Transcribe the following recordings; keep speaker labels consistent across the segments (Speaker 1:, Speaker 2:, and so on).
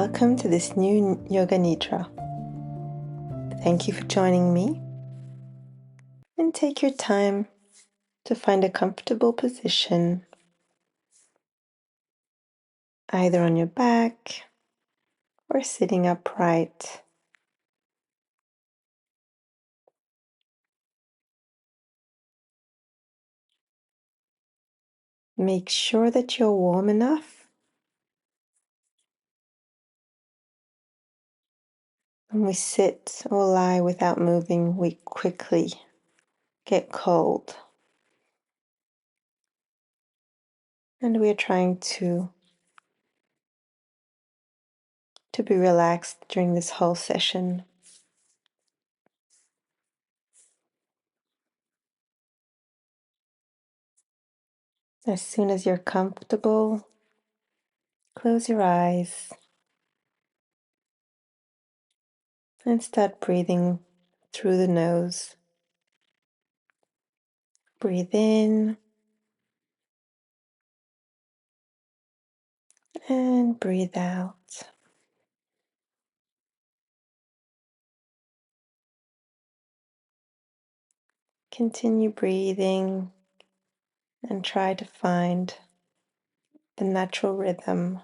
Speaker 1: Welcome to this new Yoga Nidra. Thank you for joining me, and take your time to find a comfortable position, either on your back or sitting upright. Make sure that you're warm enough. When we sit or lie without moving, we quickly get cold. And we're trying to be relaxed during this whole session. As soon as you're comfortable, close your eyes and start breathing through the nose. Breathe in and breathe out. Continue breathing and try to find the natural rhythm.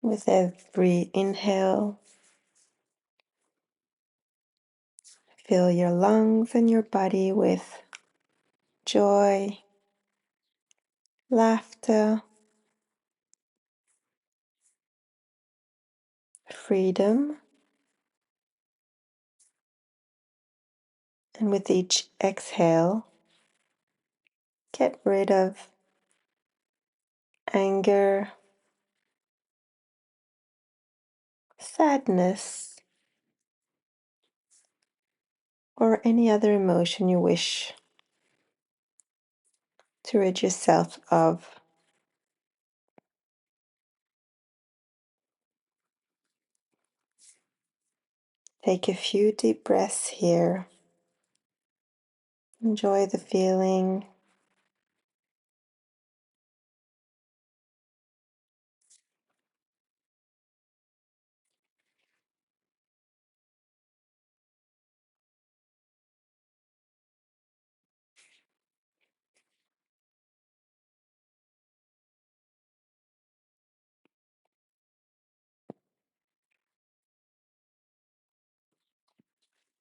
Speaker 1: With every inhale, fill your lungs and your body with joy, laughter, freedom. And with each exhale, get rid of anger, sadness, or any other emotion you wish to rid yourself of. Take a few deep breaths here. Enjoy the feeling.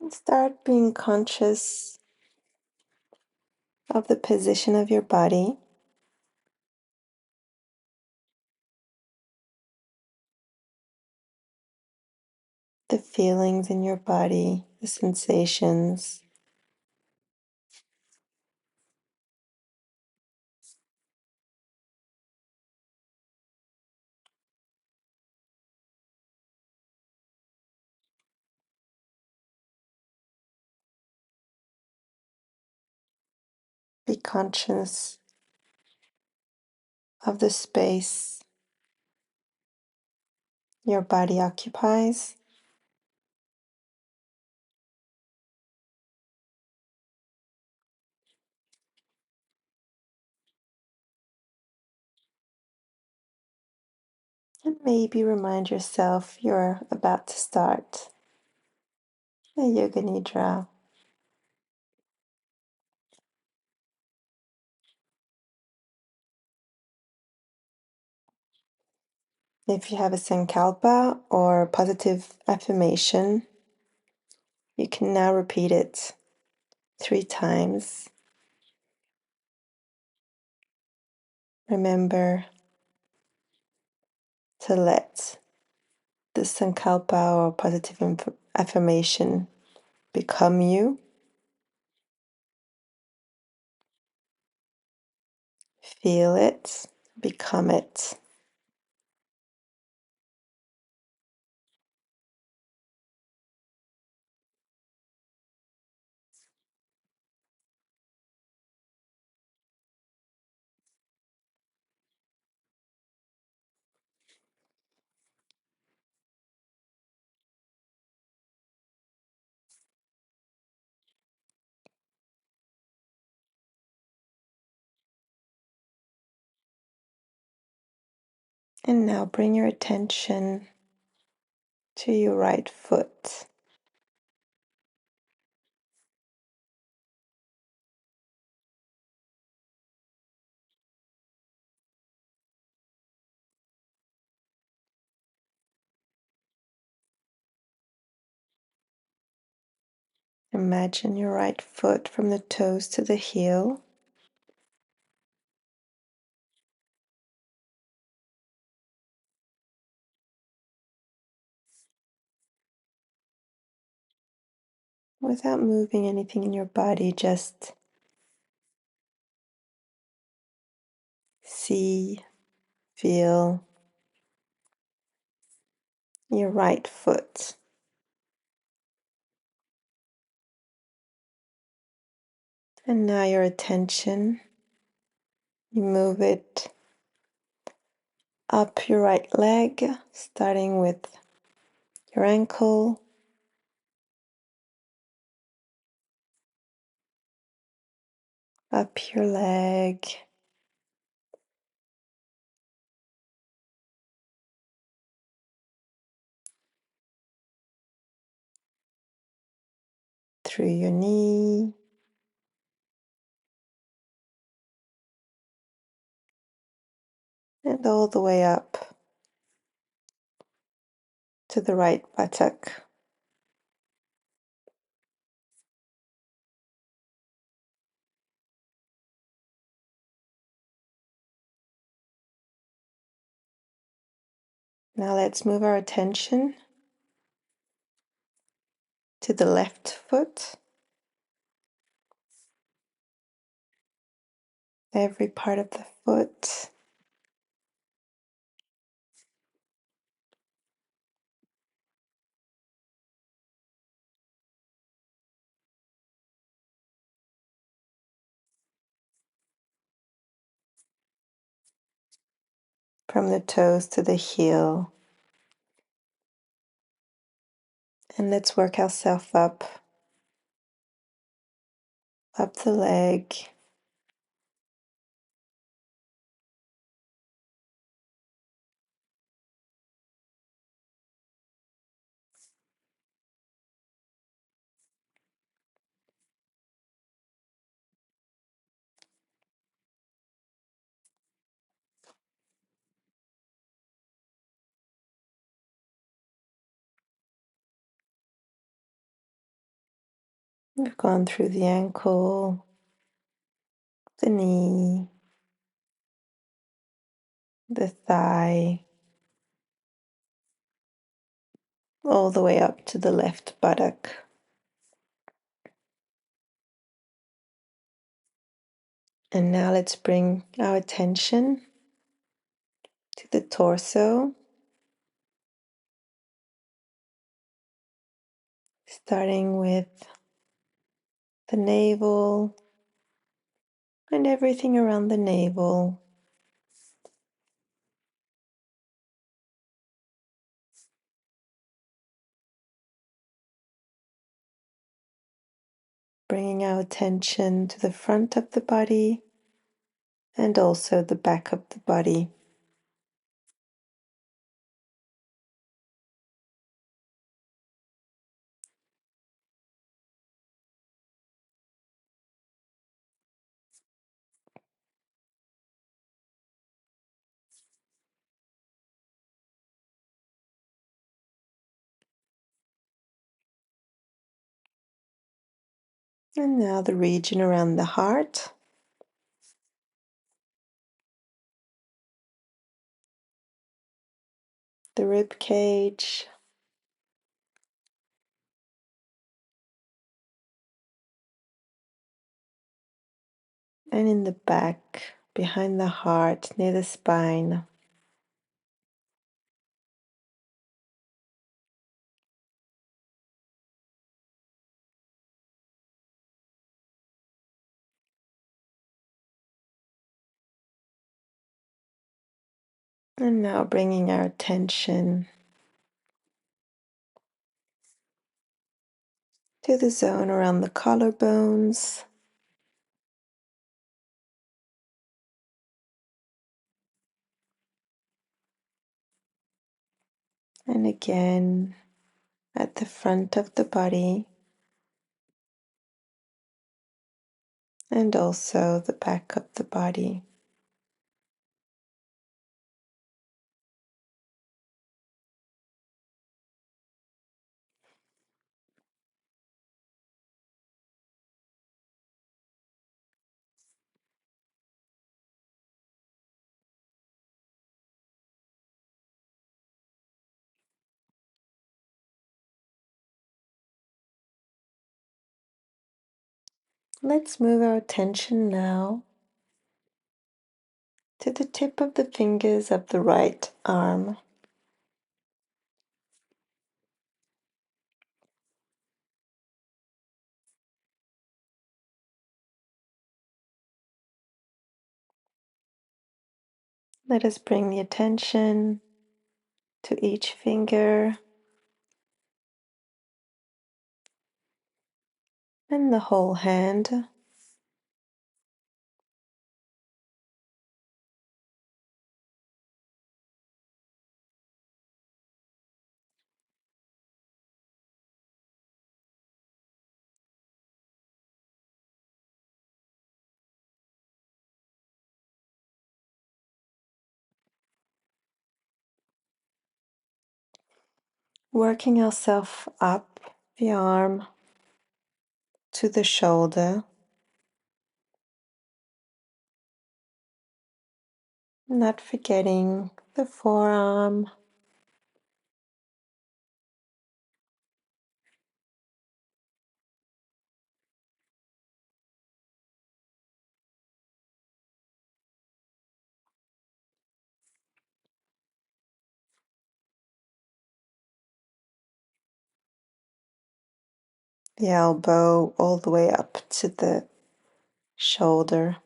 Speaker 1: And start being conscious of the position of your body. The feelings in your body, the sensations. Be conscious of the space your body occupies. And maybe remind yourself you're about to start a Yoga Nidra. If you have a Sankalpa or positive affirmation, you can now repeat it 3 times. Remember to let the Sankalpa or positive affirmation become you. Feel it, become it. And now bring your attention to your right foot. Imagine your right foot from the toes to the heel. Without moving anything in your body, just see, feel your right foot. And now your attention, you move it up your right leg, starting with your ankle, up your leg, through your knee, and all the way up to the right buttock. Now let's move our attention to the left foot, every part of the foot. From the toes to the heel. And let's work ourselves up the leg, we've gone through the ankle, the knee, the thigh, all the way up to the left buttock. And now let's bring our attention to the torso, starting with the navel and everything around the navel. Bringing our attention to the front of the body and also the back of the body. And now the region around the heart. The rib cage, and in the back, behind the heart, near the spine. And now bringing our attention to the zone around the collarbones, And again at the front of the body and also the back of the body. Let's move our attention now to the tip of the fingers of the right arm. Let us bring the attention to each finger and the whole hand. Working ourselves up the arm to the shoulder, not forgetting the forearm, the elbow all the way up to the shoulder.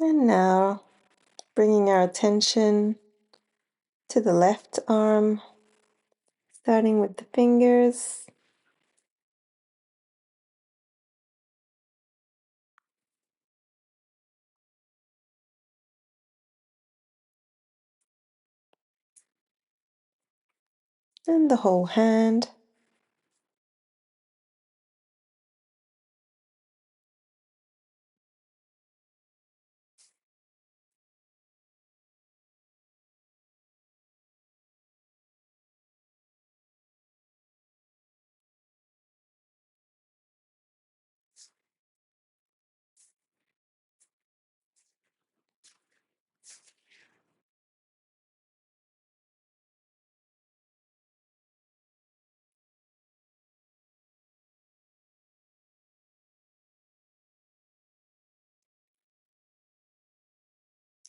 Speaker 1: And now bringing our attention to the left arm, starting with the fingers, and the whole hand.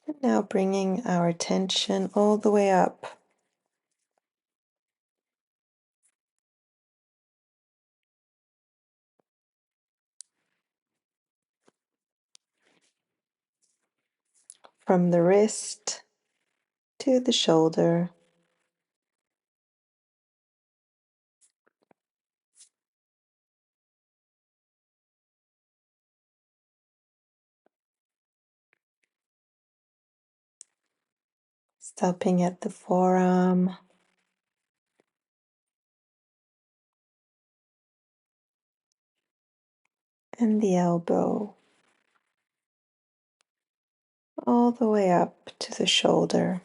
Speaker 1: And now bringing our attention all the way up from the wrist to the shoulder. Stopping at the forearm and the elbow, all the way up to the shoulder.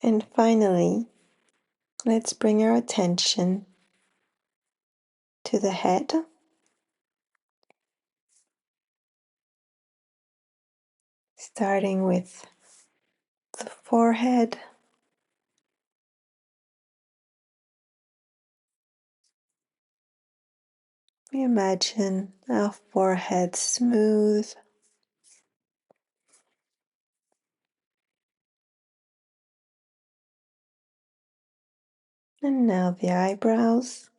Speaker 1: And finally, let's bring our attention to the head, starting with the forehead. We imagine our forehead smooth And now the eyebrows.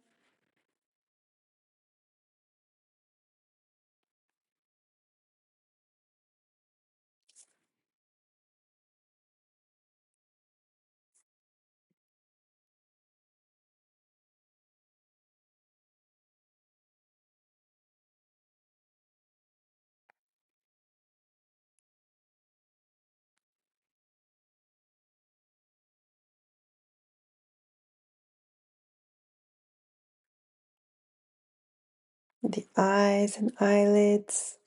Speaker 1: The eyes and eyelids.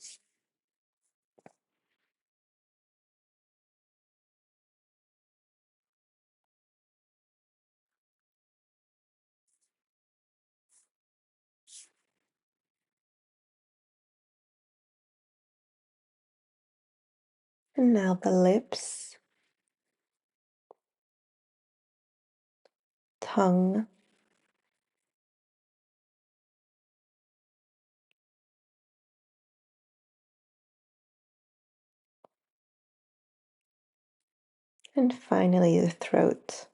Speaker 1: And now the lips, tongue, and finally the throat.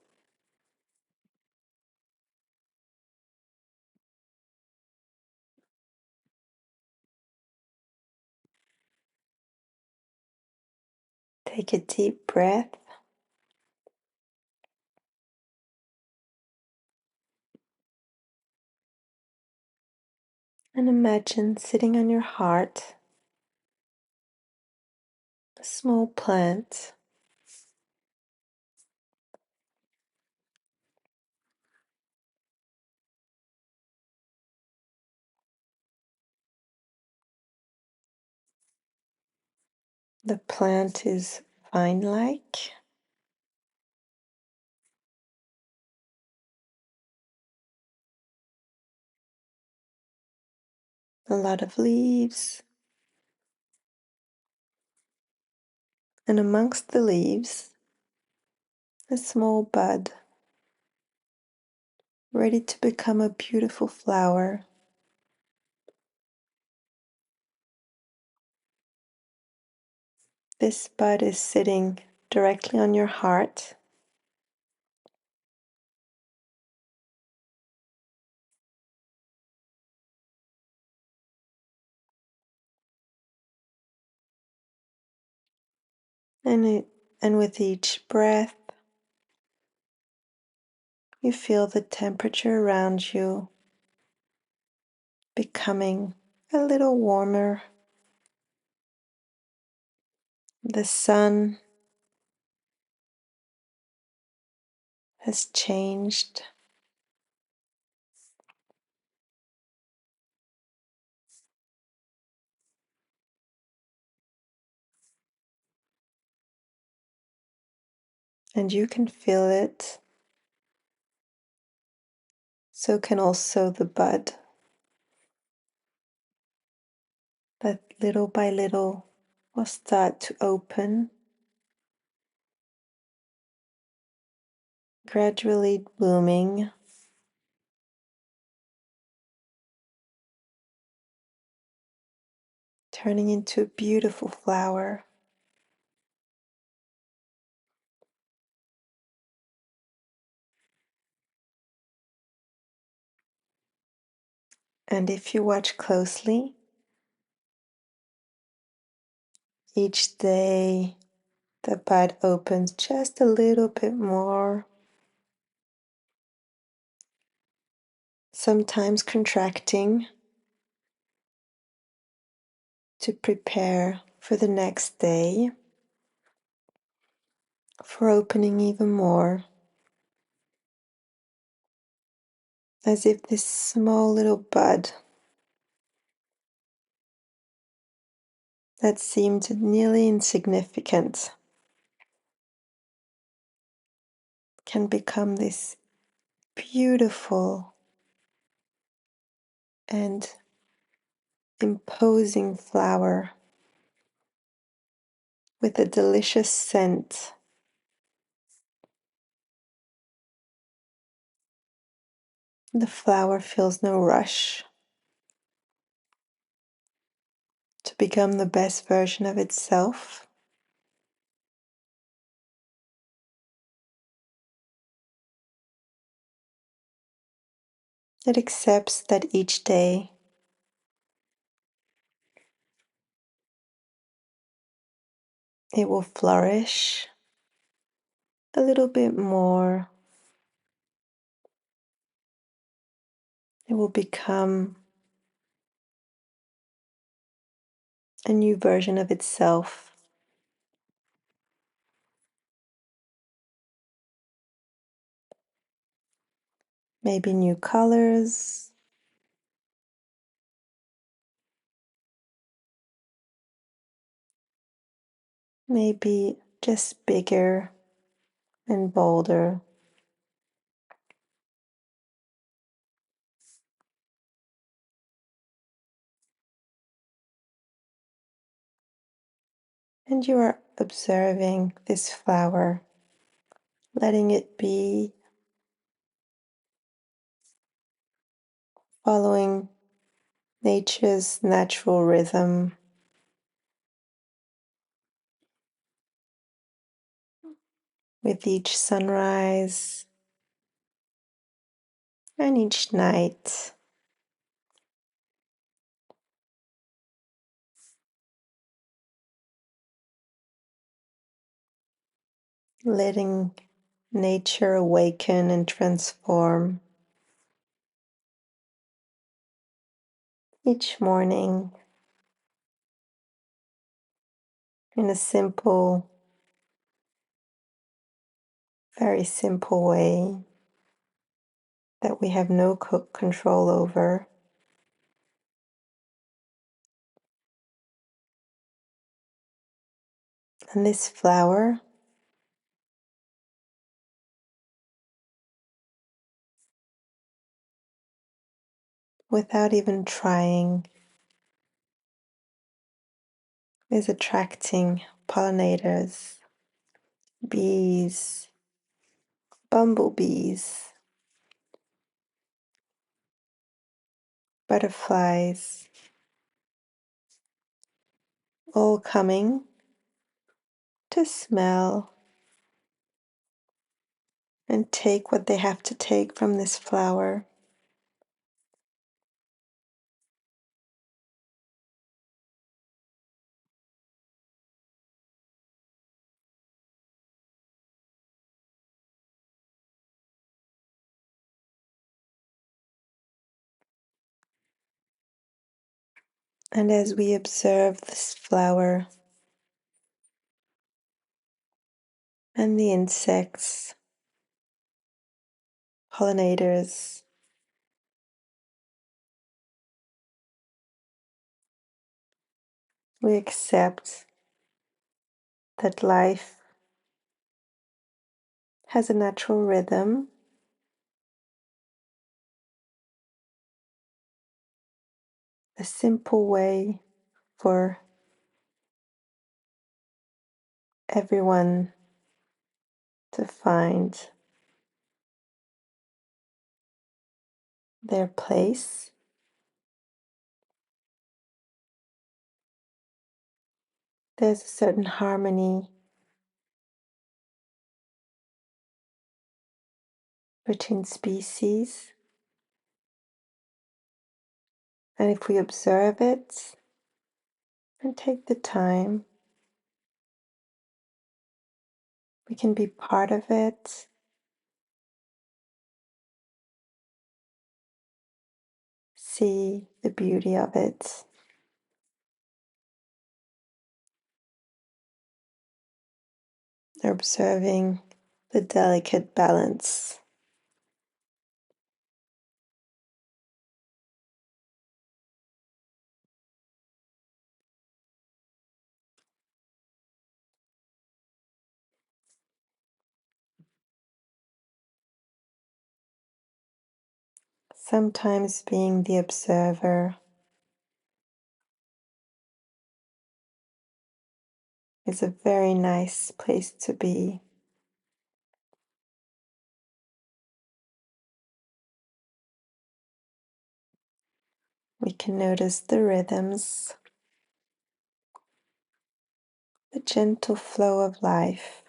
Speaker 1: Take a deep breath and imagine sitting on your heart, a small plant. The plant is vine-like, a lot of leaves, and amongst the leaves, a small bud, ready to become a beautiful flower. This bud is sitting directly on your heart, and with each breath, you feel the temperature around you becoming a little warmer. The sun has changed, and you can feel it. So can also the bud, that little by little will start to open, gradually blooming, turning into a beautiful flower. And if you watch closely, each day the bud opens just a little bit more, sometimes contracting to prepare for the next day, for opening even more, as if this small little bud that seemed nearly insignificant can become this beautiful and imposing flower with a delicious scent. The flower feels no rush to become the best version of itself. It accepts that each day it will flourish a little bit more. It will become a new version of itself. Maybe new colors, maybe just bigger and bolder. And you are observing this flower, letting it be, following nature's natural rhythm. With each sunrise and each night, letting nature awaken and transform. Each morning in a simple, very simple way that we have no control over. And this flower, without even trying, is attracting pollinators, bees, bumblebees, butterflies, all coming to smell and take what they have to take from this flower. And as we observe this flower and the insects, pollinators, we accept that life has a natural rhythm, a simple way for everyone to find their place. There's a certain harmony between species, and if we observe it and take the time, we can be part of it, see the beauty of it. Observing the delicate balance. Sometimes being the observer is a very nice place to be. We can notice the rhythms, the gentle flow of life.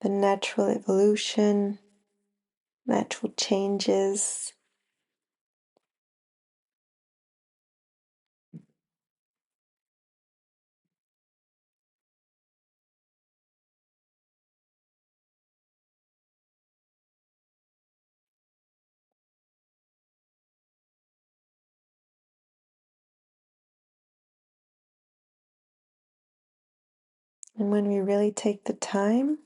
Speaker 1: the natural evolution, natural changes. And when we really take the time,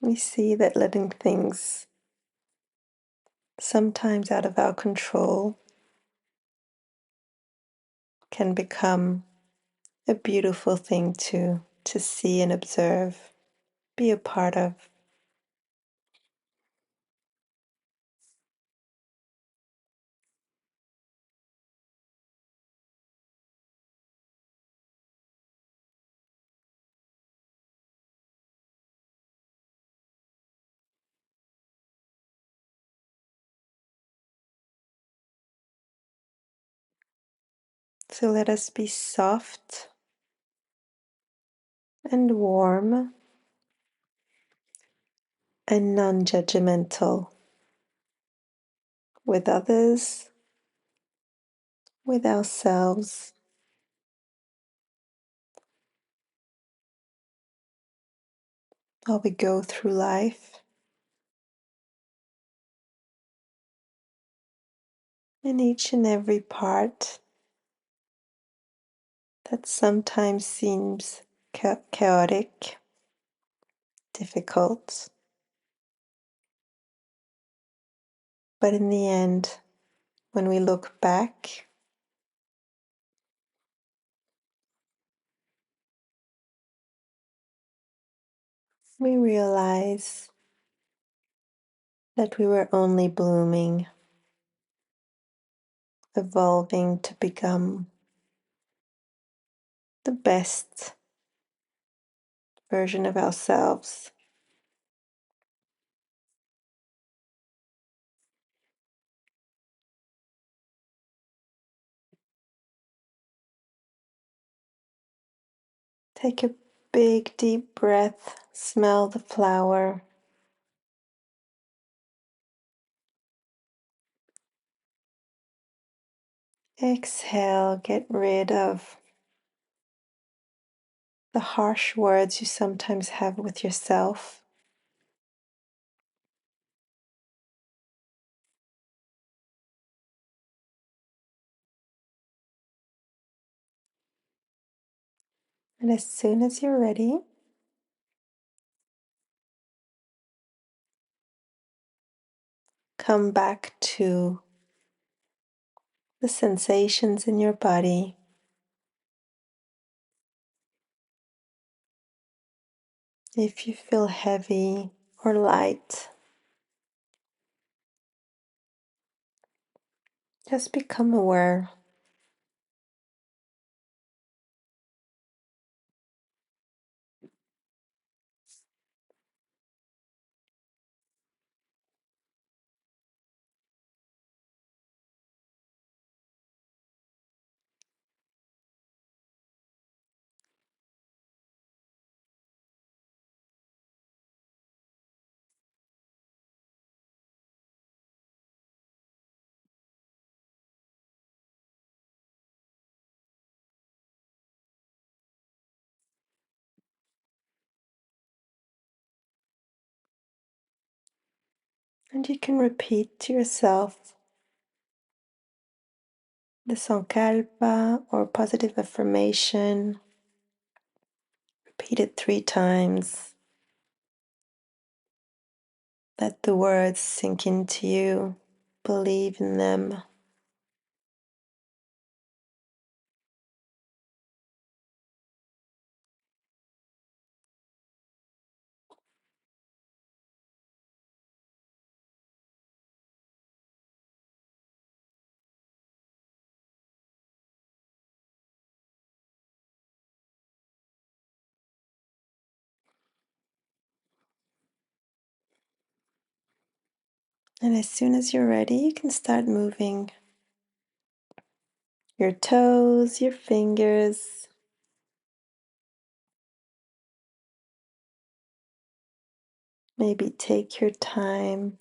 Speaker 1: we see that letting things sometimes out of our control can become a beautiful thing to see and observe, be a part of. So let us be soft and warm and non-judgmental with others, with ourselves, while we go through life. In each and every part that sometimes seems chaotic, difficult, but in the end, when we look back, we realize that we were only blooming, evolving to become the best version of ourselves. Take a big deep breath, smell the flower. Exhale, get rid of the harsh words you sometimes have with yourself. And as soon as you're ready, come back to the sensations in your body. If you feel heavy or light, just become aware. And you can repeat to yourself the Sankalpa or positive affirmation. Repeat it 3 times. Let the words sink into you. Believe in them. And as soon as you're ready, you can start moving your toes, your fingers. Maybe take your time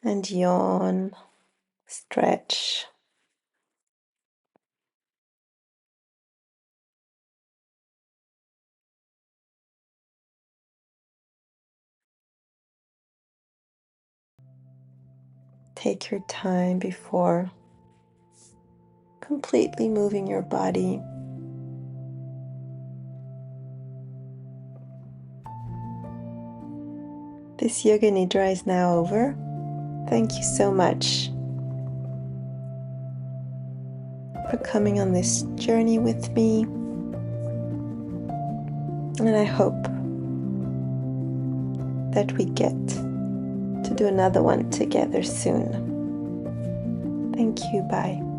Speaker 1: and yawn, stretch. Take your time before completely moving your body. This Yoga Nidra is now over. Thank you so much for coming on this journey with me. And I hope that we get to do another one together soon. Thank you. Bye.